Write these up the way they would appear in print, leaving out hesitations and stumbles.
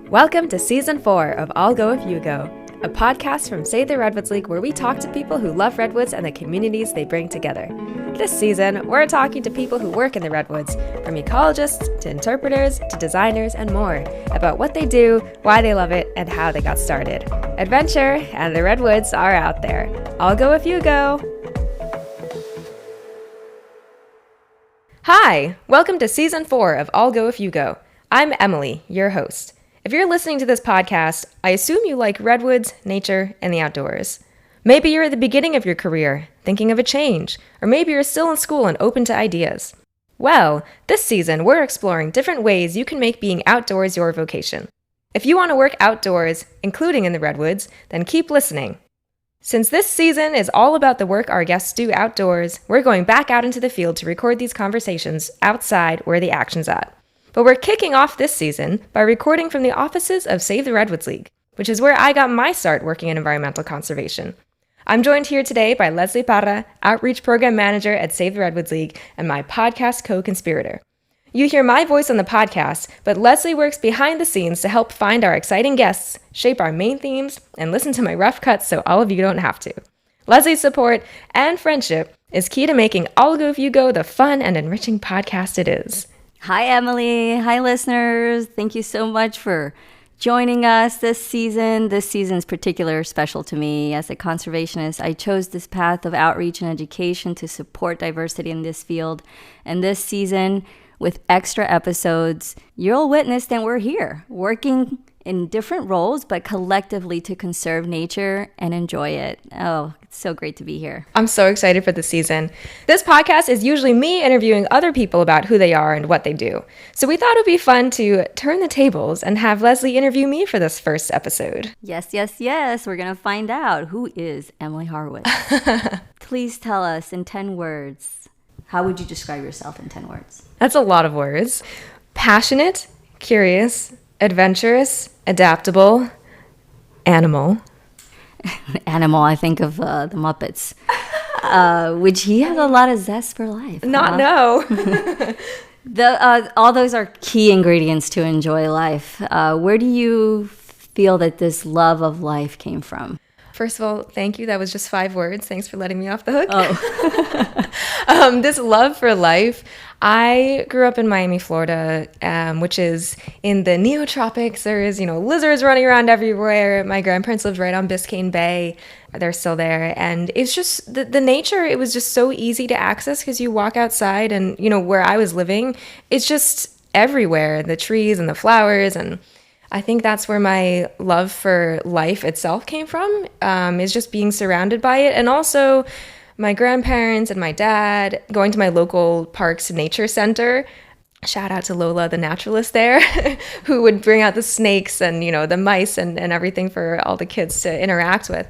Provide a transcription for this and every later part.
Welcome to Season 4 of I'll Go If You Go, a podcast from Save the Redwoods League where we talk to people who love redwoods and the communities they bring together. This season, we're talking to people who work in the redwoods, from ecologists to interpreters to designers and more, about what they do, why they love it, and how they got started. Adventure and the redwoods are out there. I'll go if you go. Hi, welcome to Season 4 of I'll Go If You Go. I'm Emily, your host. If you're listening to this podcast, I assume you like redwoods, nature, and the outdoors. Maybe you're at the beginning of your career, thinking of a change, or maybe you're still in school and open to ideas. Well, this season we're exploring different ways you can make being outdoors your vocation. If you want to work outdoors, including in the redwoods, then keep listening. Since this season is all about the work our guests do outdoors, we're going back out into the field to record these conversations outside where the action's at. But we're kicking off this season by recording from the offices of Save the Redwoods League, which is where I got my start working in environmental conservation. I'm joined here today by Leslie Parra, Outreach Program Manager at Save the Redwoods League, and my podcast co-conspirator. You hear my voice on the podcast, but Leslie works behind the scenes to help find our exciting guests, shape our main themes, and listen to my rough cuts so all of you don't have to. Leslie's support and friendship is key to making I'll Go If You Go the fun and enriching podcast it is. Hi, Emily. Hi, listeners. Thank you so much for joining us this season. This season's particularly special to me. As a conservationist, I chose this path of outreach and education to support diversity in this field. And this season, with extra episodes, you'll witness that we're here, working in different roles, but collectively to conserve nature and enjoy it. Oh, it's so great to be here. I'm so excited for the season. This podcast is usually me interviewing other people about who they are and what they do. So we thought it would be fun to turn the tables and have Leslie interview me for this first episode. Yes. We're going to find out who is Emily Harwitz. Please tell us in 10 words. How would you describe yourself in 10 words? That's a lot of words. Passionate, curious, adventurous, adaptable, animal. Animal, I think of the Muppets, which he has a lot of zest for life. No. All those are key ingredients to enjoy life. Where do you feel that this love of life came from? First of all, thank you. That was just 5 words. Thanks for letting me off the hook. Oh. This love for life. I grew up in Miami, Florida, which is in the neotropics. There's, lizards running around everywhere. My grandparents lived right on Biscayne Bay. They're still there. And it's just the nature, it was just so easy to access because you walk outside and, where I was living, it's just everywhere, the trees and the flowers. And I think that's where my love for life itself came from, is just being surrounded by it. And also my grandparents and my dad going to my local park's nature center. Shout out to Lola, the naturalist there, who would bring out the snakes and, the mice and everything for all the kids to interact with.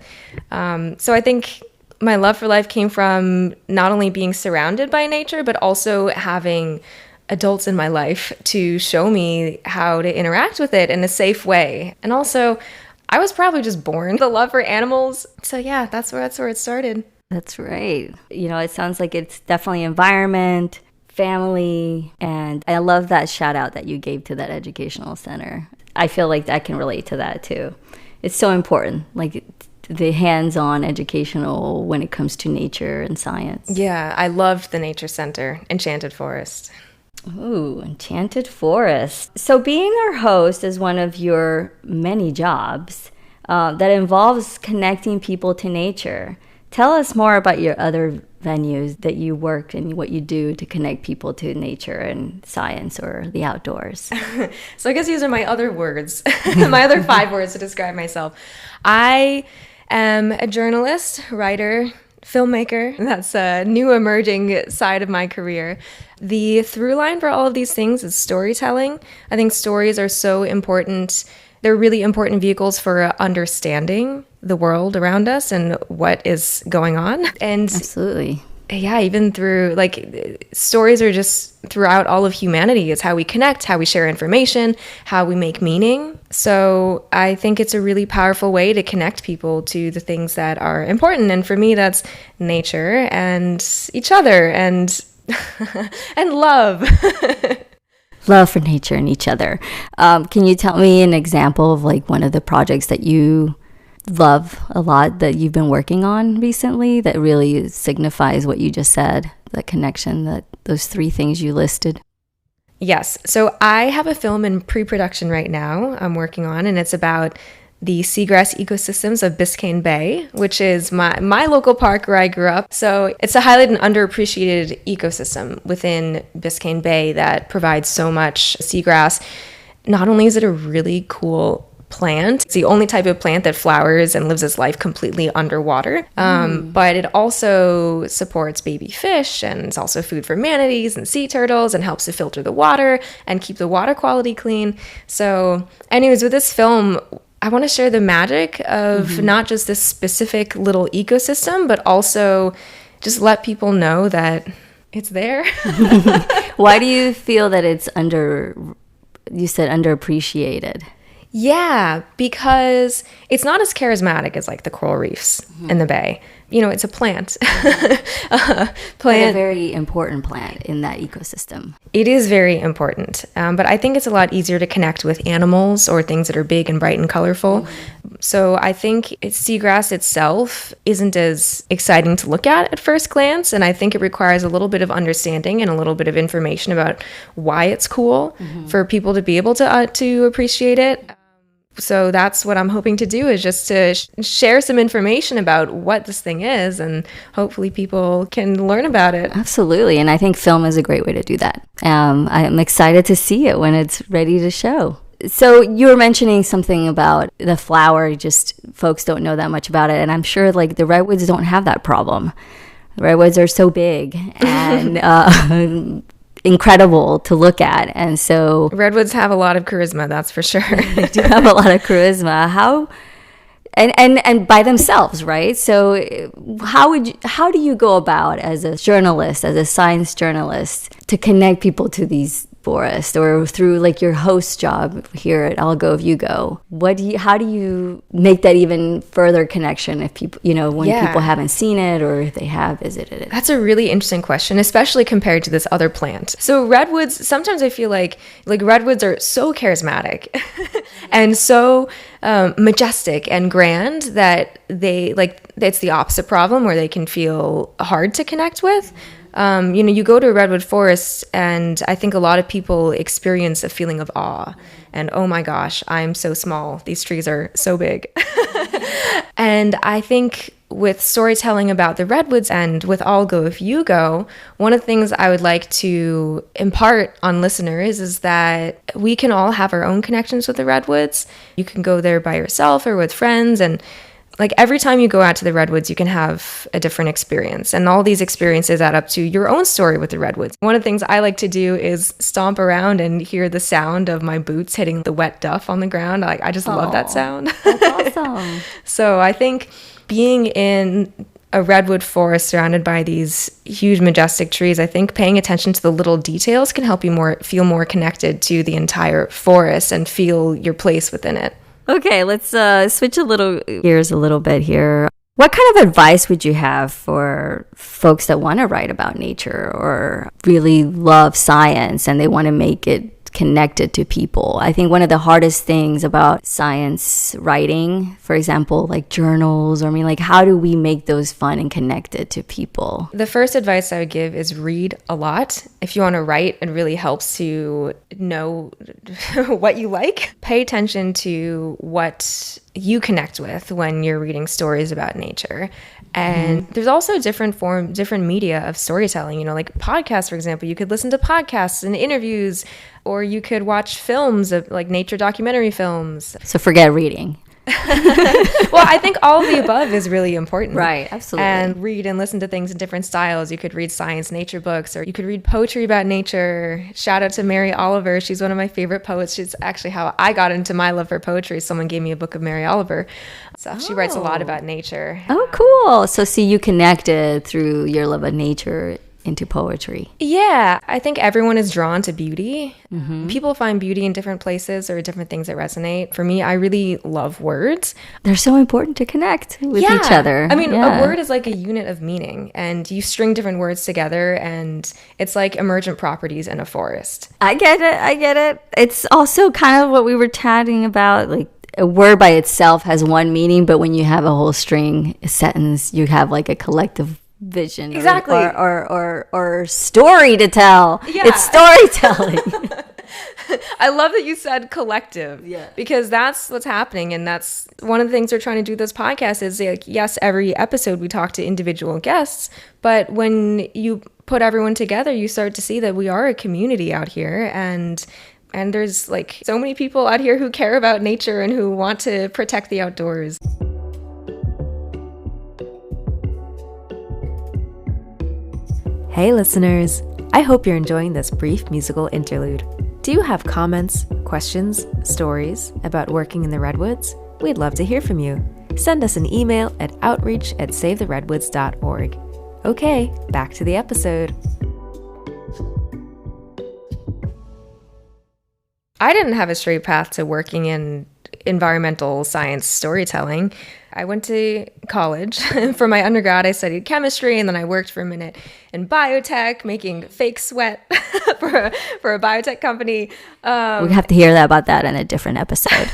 So I think my love for life came from not only being surrounded by nature, but also having adults in my life to show me how to interact with it in a safe way. And also, I was probably just born with a love for animals. So yeah, that's where it started. That's right. It sounds like it's definitely environment, family, and I love that shout out that you gave to that educational center. I feel like I can relate to that too. It's so important, like the hands-on educational when it comes to nature and science. Yeah, I loved the nature center, Enchanted Forest. Ooh, Enchanted Forest. So being our host is one of your many jobs that involves connecting people to nature. Tell us more about your other venues that you work and what you do to connect people to nature and science or the outdoors. So I guess these are my other words, my other 5 words to describe myself. I am a journalist, writer, filmmaker. That's a new emerging side of my career. The through line for all of these things is storytelling. I think stories are so important. They're really important vehicles for understanding the world around us and what is going on. And absolutely. Yeah, even through, stories are just throughout all of humanity. It's how we connect, how we share information, how we make meaning. So I think it's a really powerful way to connect people to the things that are important. And for me, that's nature and each other and and love. love for nature and each other. Can you tell me an example of like one of the projects that you love a lot that you've been working on recently that really signifies what you just said, that connection, that those three things you listed? Yes. So I have a film in pre-production right now I'm working on, and it's about the seagrass ecosystems of Biscayne Bay, which is my local park where I grew up. So it's a highlighted and underappreciated ecosystem within Biscayne Bay that provides so much seagrass. Not only is it a really cool plant, it's the only type of plant that flowers and lives its life completely underwater, but it also supports baby fish, and it's also food for manatees and sea turtles, and helps to filter the water and keep the water quality clean. So anyways, with this film, I want to share the magic of not just this specific little ecosystem, but also just let people know that it's there. Why do you feel that it's underappreciated? Yeah, because it's not as charismatic as like the coral reefs in the bay. You know, it's a plant. But a very important plant in that ecosystem. It is very important, but I think it's a lot easier to connect with animals or things that are big and bright and colorful. So I think seagrass itself isn't as exciting to look at first glance, and I think it requires a little bit of understanding and a little bit of information about why it's cool for people to be able to appreciate it. So that's what I'm hoping to do, is just to share some information about what this thing is, and hopefully people can learn about it. Absolutely. And I think film is a great way to do that. I'm excited to see it when it's ready to show. So you were mentioning something about the flower, just folks don't know that much about it. And I'm sure like the redwoods don't have that problem. The redwoods are so big and incredible to look at, and so redwoods have a lot of charisma, that's for sure. They do have a lot of charisma. How and by themselves, right? So how do you go about as a journalist, as a science journalist, to connect people to these forests, or through like your host job here at I'll Go If You Go? How do you make that even further connection if people, when people haven't seen it or if they have visited it? That's a really interesting question, especially compared to this other plant. So redwoods, sometimes I feel like redwoods are so charismatic and so majestic and grand that it's the opposite problem, where they can feel hard to connect with. You go to a redwood forest, and I think a lot of people experience a feeling of awe and, oh my gosh, I'm so small. These trees are so big. And I think with storytelling about the redwoods and with I'll Go If You Go, one of the things I would like to impart on listeners is that we can all have our own connections with the redwoods. You can go there by yourself or with friends, and like every time you go out to the redwoods, you can have a different experience, and all these experiences add up to your own story with the redwoods. One of the things I like to do is stomp around and hear the sound of my boots hitting the wet duff on the ground. I just love that sound. That's awesome. So I think being in a redwood forest surrounded by these huge majestic trees, I think paying attention to the little details can help you feel more connected to the entire forest and feel your place within it. Okay, let's switch gears a little bit here. What kind of advice would you have for folks that want to write about nature or really love science and they want to make it connected to people? I think one of the hardest things about science writing, for example, like journals, how do we make those fun and connected to people? The first advice I would give is read a lot. If you want to write, it really helps to know what you like. Pay attention to what you connect with when you're reading stories about nature. And there's also different media of storytelling, like podcasts, for example. You could listen to podcasts and interviews, or you could watch films of like nature documentary films. So forget reading. Well, I think all of the above is really important. Right, absolutely. And read and listen to things in different styles. You could read science nature books, or you could read poetry about nature. Shout out to Mary Oliver. She's one of my favorite poets. She's actually how I got into my love for poetry. Someone gave me a book of Mary Oliver. So she writes a lot about nature. Oh, cool. So see, you connected through your love of nature into poetry? Yeah, I think everyone is drawn to beauty. People find beauty in different places or different things that resonate. For me, I really love words. They're so important to connect with each other. I mean, a word is like a unit of meaning, and you string different words together, and it's like emergent properties in a forest. I get it. It's also kind of what we were chatting about, like a word by itself has one meaning, but when you have a whole string, a sentence, you have like a collective vision or story to tell. It's storytelling. I love that you said collective, because that's what's happening, and that's one of the things we're trying to do with this podcast is like, yes, every episode we talk to individual guests, but when you put everyone together, you start to see that we are a community out here, and there's like so many people out here who care about nature and who want to protect the outdoors. Hey listeners, I hope you're enjoying this brief musical interlude. Do you have comments, questions, stories about working in the Redwoods? We'd love to hear from you. Send us an email at outreach@savetheredwoods.org. Okay, back to the episode. I didn't have a straight path to working in environmental science storytelling. I went to college. For my undergrad, I studied chemistry, and then I worked for a minute in biotech, making fake sweat for a biotech company. We have to hear about that in a different episode.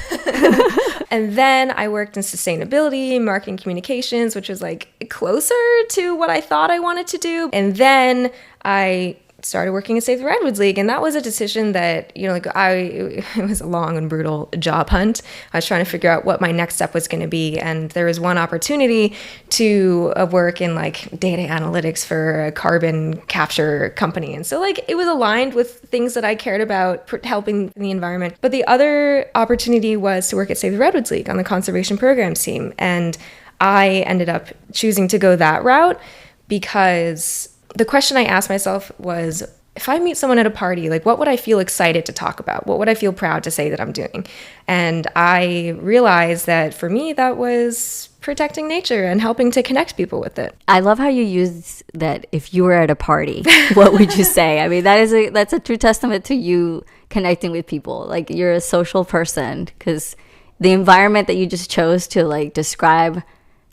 And then I worked in sustainability, marketing communications, which was like closer to what I thought I wanted to do. And then I started working at Save the Redwoods League, and that was a decision that, you know, like it was a long and brutal job hunt. I was trying to figure out what my next step was going to be, and there was one opportunity to work in like data analytics for a carbon capture company, and so like it was aligned with things that I cared about, helping the environment. But the other opportunity was to work at Save the Redwoods League on the conservation programs team, and I ended up choosing to go that route because the question I asked myself was, if I meet someone at a party, like what would I feel excited to talk about? What would I feel proud to say that I'm doing? And I realized that for me, that was protecting nature and helping to connect people with it. I love how you use that. If you were at a party, what would you say? I mean, that's a true testament to you connecting with people. Like you're a social person, because the environment that you just chose to like describe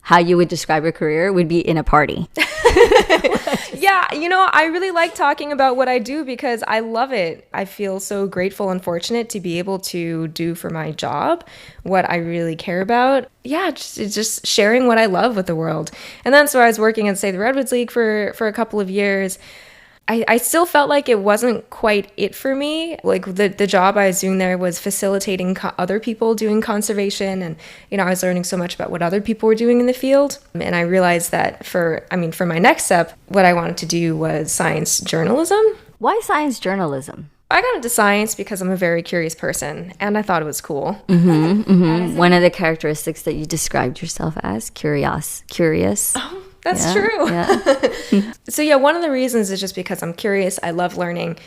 how you would describe your career would be in a party. Yeah, you know, I really like talking about what I do because I love it. I feel so grateful and fortunate to be able to do for my job what I really care about. Yeah, just sharing what I love with the world. And then so I was working at, say, the Redwoods League for a couple of years. I still felt like it wasn't quite it for me. Like the job I was doing there was facilitating other people doing conservation. And, you know, I was learning so much about what other people were doing in the field. And I realized that for my next step, what I wanted to do was science journalism. Why science journalism? I got into science because I'm a very curious person, and I thought it was cool. One of the characteristics that you described yourself as, curious. Oh, that's true. Yeah. So yeah, one of the reasons is just because I'm curious. I love learning.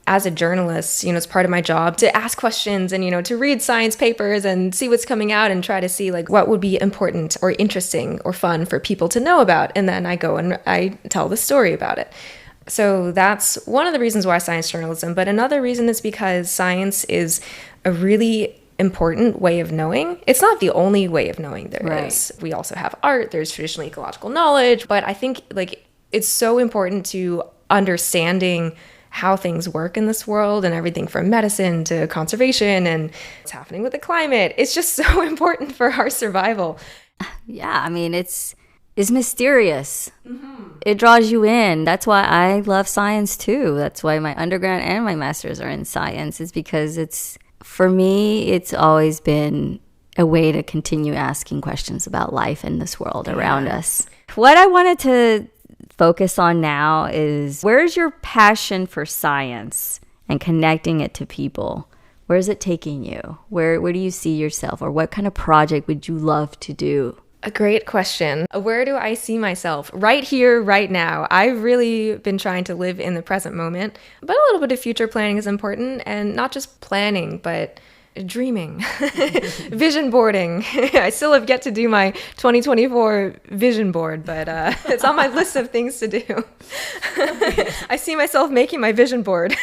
As a journalist, you know, it's part of my job to ask questions and, you know, to read science papers and see what's coming out and try to see like what would be important or interesting or fun for people to know about. And then I go and I tell the story about it. So that's one of the reasons why science journalism. But another reason is because science is a really important way of knowing. It's not the only way of knowing there is. We also have art, there's traditional ecological knowledge, but I think like it's so important to understanding how things work in this world and everything from medicine to conservation and what's happening with the climate. It's just so important for our survival. Yeah, I mean, it's mysterious. It draws you in. That's why I love science too. That's why my undergrad and my master's are in science. It's because for me, it's always been a way to continue asking questions about life in this world around us. What I wanted to focus on now is, where's your passion for science and connecting it to people? Where is it taking you? Where do you see yourself, or what kind of project would you love to do? A great question. Where do I see myself? Right here, right now. I've really been trying to live in the present moment, but a little bit of future planning is important, and not just planning, but dreaming, vision boarding. I still have yet to do my 2024 vision board, but it's on my list of things to do. I see myself making my vision board.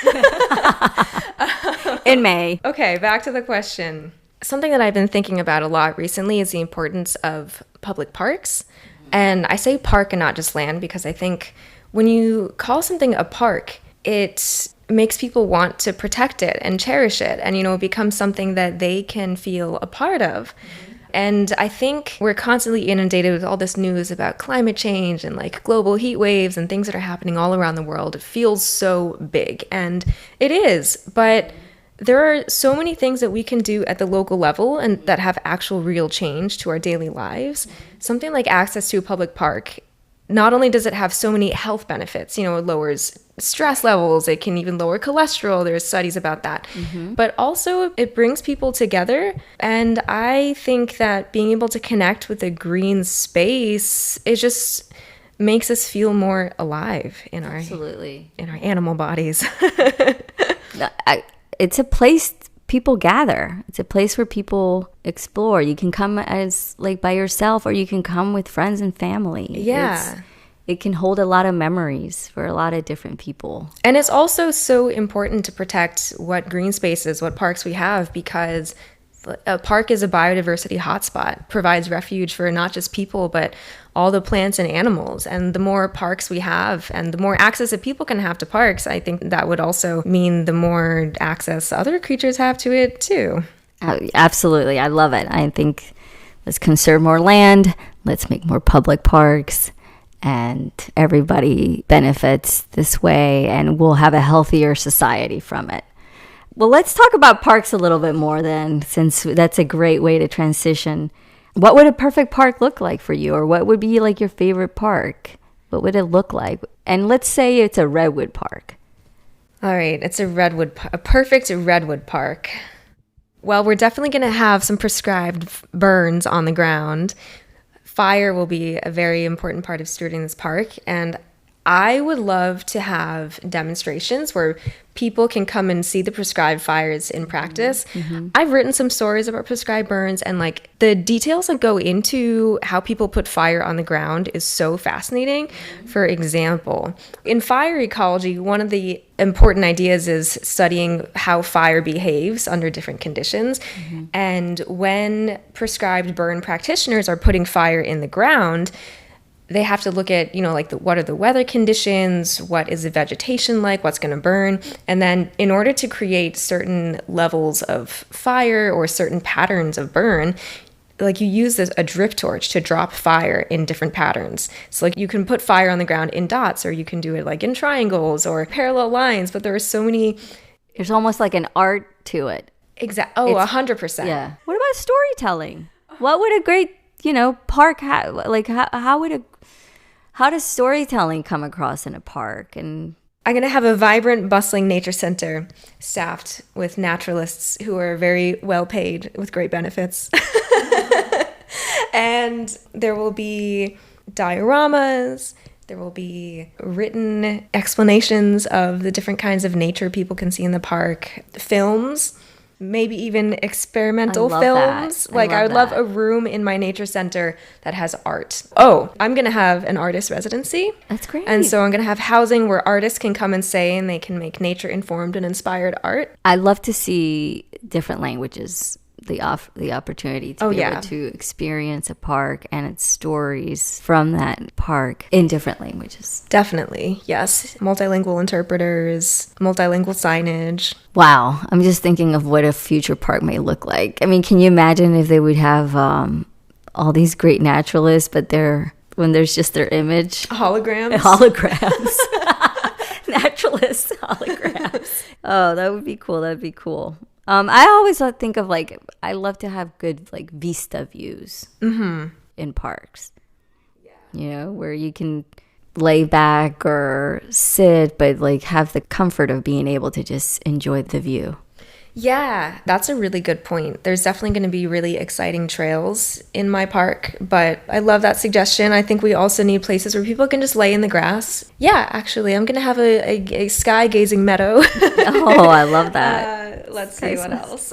In May. Okay, back to the question. Something that I've been thinking about a lot recently is the importance of public parks. And I say park and not just land because I think when you call something a park, it makes people want to protect it and cherish it, and it becomes something that they can feel a part of. And I think we're constantly inundated with all this news about climate change and like global heat waves and things that are happening all around the world. It feels so big, and it is, but there are so many things that we can do at the local level and that have actual real change to our daily lives. Something like access to a public park, not only does it have so many health benefits, it lowers stress levels, it can even lower cholesterol, there's studies about that, but also it brings people together. And I think that being able to connect with a green space, it just makes us feel more alive in our animal bodies. It's a place people gather. It's a place where people explore. You can come as like by yourself, or you can come with friends and family. Yeah. It can hold a lot of memories for a lot of different people. And it's also so important to protect what green spaces, what parks we have, because a park is a biodiversity hotspot, provides refuge for not just people, but all the plants and animals. And the more parks we have and the more access that people can have to parks, I think that would also mean the more access other creatures have to it too. Absolutely. I love it. I think let's conserve more land. Let's make more public parks. And everybody benefits this way, and we'll have a healthier society from it. Well, let's talk about parks a little bit more then, since that's a great way to transition. What would a perfect park look like for you? Or what would be like your favorite park? What would it look like? And let's say it's a redwood park. All right, it's a perfect redwood park. Well, we're definitely going to have some prescribed burns on the ground. Fire will be a very important part of stewarding this park, and I would love to have demonstrations where people can come and see the prescribed fires in practice. I've written some stories about prescribed burns, and like the details that go into how people put fire on the ground is so fascinating. For example, in fire ecology, one of the important ideas is studying how fire behaves under different conditions. And when prescribed burn practitioners are putting fire in the ground, they have to look at, what are the weather conditions, what is the vegetation like, what's going to burn. And then in order to create certain levels of fire or certain patterns of burn, like you use a drip torch to drop fire in different patterns. So like you can put fire on the ground in dots, or you can do it like in triangles or parallel lines, but there are so many. There's almost like an art to it. Exactly. Oh, 100%. Yeah. What about storytelling? What would a great, park have? Like how does storytelling come across in a park? And I'm going to have a vibrant, bustling nature center staffed with naturalists who are very well paid with great benefits. And there will be dioramas. There will be written explanations of the different kinds of nature people can see in the park. Films. Maybe even experimental films. I would love a room in my nature center that has art. Oh, I'm going to have an artist residency. That's great. And so I'm going to have housing where artists can come and stay, and they can make nature-informed and inspired art. I love to see different languages, the opportunity to be able to experience a park and its stories from that park in different languages. Definitely, yes. Multilingual interpreters, multilingual signage. Wow. I'm just thinking of what a future park may look like. I mean, can you imagine if they would have all these great naturalists, but when there's just their image? Holograms. Naturalist holograms. Oh, that would be cool. That'd be cool. I always think of I love to have good vista views in parks. Yeah. Where you can lay back or sit, but have the comfort of being able to just enjoy the view. Yeah, that's a really good point. There's definitely going to be really exciting trails in my park, but I love that suggestion. I think we also need places where people can just lay in the grass. Yeah, actually, I'm going to have a sky-gazing meadow. Oh, I love that. Let's see what else.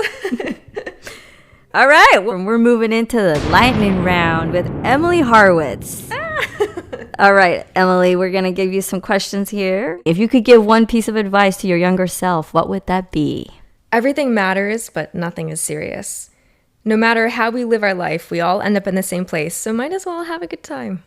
All right, we're moving into the lightning round with Emily Harwitz. All right, Emily, we're going to give you some questions here. If you could give one piece of advice to your younger self, what would that be? Everything matters, but nothing is serious. No matter how we live our life, we all end up in the same place, so might as well have a good time.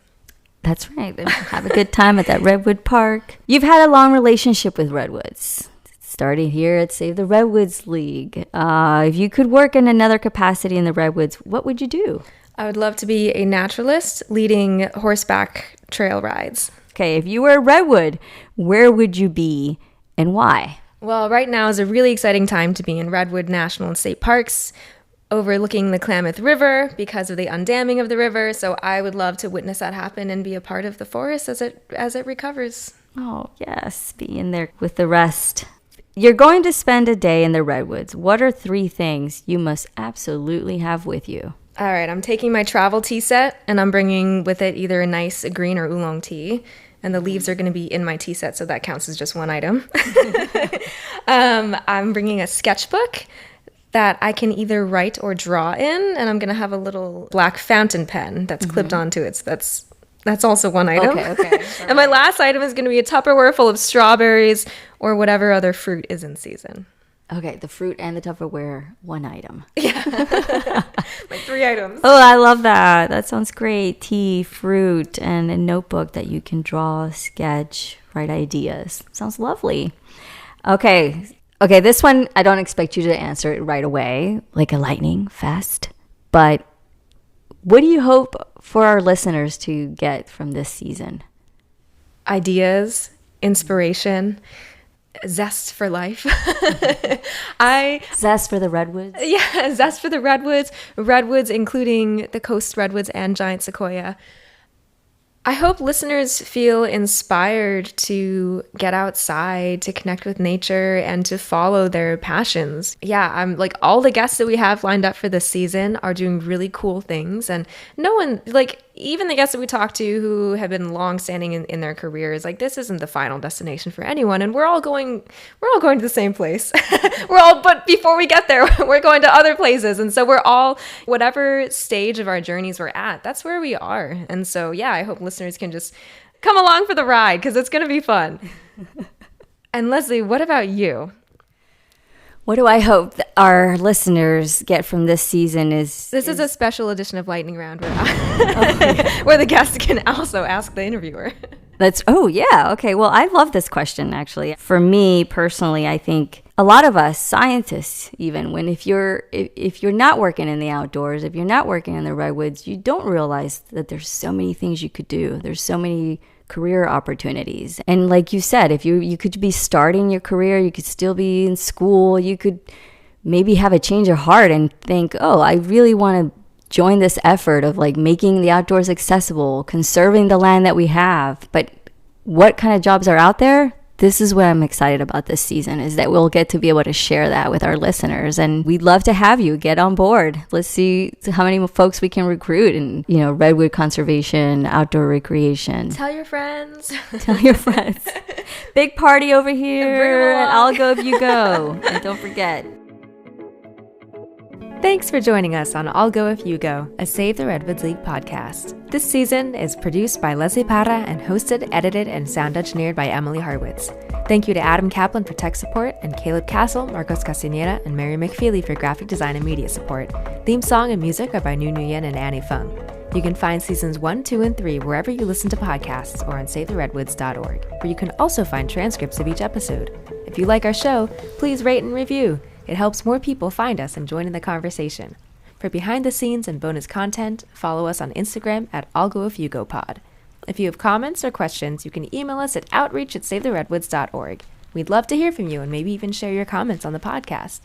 That's right. Have a good time at that Redwood Park. You've had a long relationship with Redwoods. Starting here at Save the Redwoods League. If you could work in another capacity in the Redwoods, what would you do? I would love to be a naturalist leading horseback trail rides. Okay, if you were a Redwood, where would you be and why? Well, right now is a really exciting time to be in Redwood National and State Parks, overlooking the Klamath River because of the undamming of the river. So I would love to witness that happen and be a part of the forest as it recovers. Oh, yes, be in there with the rest. You're going to spend a day in the Redwoods. What are 3 things you must absolutely have with you? All right, I'm taking my travel tea set, and I'm bringing with it either a nice green or oolong tea, and the leaves are going to be in my tea set, so that counts as just one item. I'm bringing a sketchbook that I can either write or draw in, and I'm going to have a little black fountain pen that's clipped onto it, so that's also one item. Okay. And my last item is going to be a Tupperware full of strawberries or whatever other fruit is in season. Okay, the fruit and the Tupperware, one item. Yeah. My 3 items. Oh, I love that. That sounds great. Tea, fruit, and a notebook that you can draw, sketch, write ideas. Sounds lovely. Okay, this one, I don't expect you to answer it right away, like a lightning fast. But what do you hope for our listeners to get from this season? Ideas, inspiration, zest for life. Zest for the Redwoods? Yeah, zest for the Redwoods. Redwoods including the coast redwoods and giant sequoia. I hope listeners feel inspired to get outside, to connect with nature, and to follow their passions. Yeah, I'm like all the guests that we have lined up for this season are doing really cool things. And no one, like even the guests that we talked to who have been long standing in their careers, like this isn't the final destination for anyone. And we're all going to the same place. But before we get there, we're going to other places. And so we're all, whatever stage of our journeys we're at, that's where we are. And so, yeah, I hope listeners can just come along for the ride because it's going to be fun. And Leslie, what about you? What do I hope that our listeners get from this season is... This is a special edition of Lightning Round where the guests can also ask the interviewer. Okay. Well, I love this question, actually. For me, personally, I think a lot of us, scientists even, if you're not working in the outdoors, if you're not working in the redwoods, you don't realize that there's so many things you could do. There's so many career opportunities. And like you said, if you could be starting your career, you could still be in school, you could maybe have a change of heart and think, oh, I really want to join this effort of like making the outdoors accessible, conserving the land that we have. But what kind of jobs are out there? This is what I'm excited about this season, is that we'll get to be able to share that with our listeners. And we'd love to have you get on board. Let's see how many folks we can recruit in, redwood conservation, outdoor recreation. Tell your friends. Tell your friends. Big party over here. I'll go if you go. And don't forget. Thanks for joining us on I'll Go If You Go, a Save the Redwoods League podcast. This season is produced by Leslie Parra and hosted, edited, and sound engineered by Emily Harwitz. Thank you to Adam Kaplan for tech support, and Caleb Castle, Marcos Castaneda, and Mary McFeely for graphic design and media support. Theme song and music are by Nu Nguyen and Annie Fung. You can find seasons 1, 2, and 3 wherever you listen to podcasts or on SaveTheRedwoods.org, where you can also find transcripts of each episode. If you like our show, please rate and review. It helps more people find us and join in the conversation. For behind the scenes and bonus content, follow us on Instagram at I'll Go If You Go Pod. If you have comments or questions, you can email us at outreach@SaveTheRedwoods.org. We'd love to hear from you and maybe even share your comments on the podcast.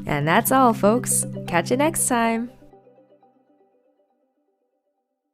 And that's all, folks. Catch you next time.